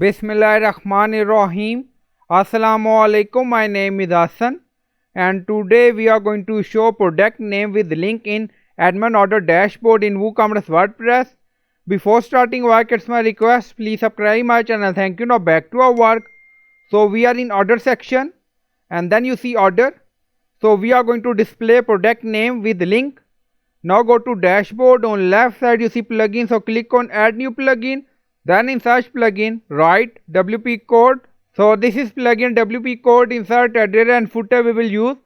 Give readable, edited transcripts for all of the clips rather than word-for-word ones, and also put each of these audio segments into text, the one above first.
Bismillahirrahmanirrahim. Assalamualaikum. My name is Hassan, and today we are going to show product name with link in admin order dashboard in WooCommerce WordPress. Before starting work, it's my request, please subscribe my channel. Thank you. Now back to our work. So we are in order section, and then you see order. So we are going to display product name with link. Now go to dashboard. On left side you see plugin, so click on add new plugin. Then in search plugin, write wpcode. So this is plugin wpcode, insert header and footer we will use.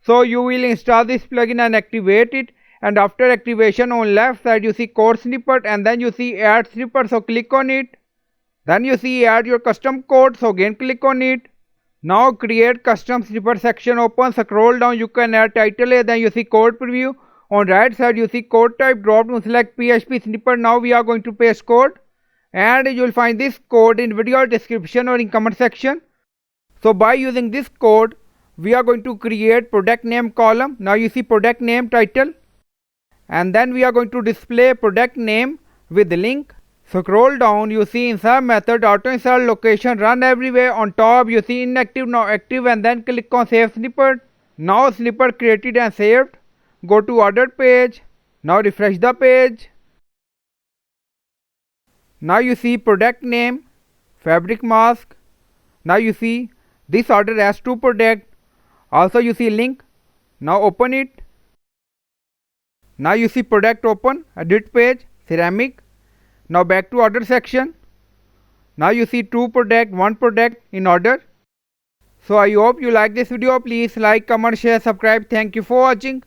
So you will install this plugin and activate it, and after activation on left side you see code snippet, and then you see add snippet, so click on it. Then you see add your custom code, so again click on it. Now create custom snippet section open, scroll down, you can add title here, then you see code preview. On right side you see code type, drop down, select PHP snippet. Now we are going to paste code, and you will find this code in video description or in comment section. So by using this code we are going to create product name column. Now you see product name title, and then we are going to display product name with link. Scroll down, you see insert method, auto insert location, run everywhere. On top you see inactive, now active, and then click on save snippet. Now snippet created and saved. Go to ordered page. Now refresh the page. Now you see product name, fabric mask. Now you see this order has two products. Also you see link. Now open it. Now you see product open, edit page, ceramic. Now back to order section. Now you see two product, one product in order. So I hope you like this video. Please like, comment, share, subscribe. Thank you for watching.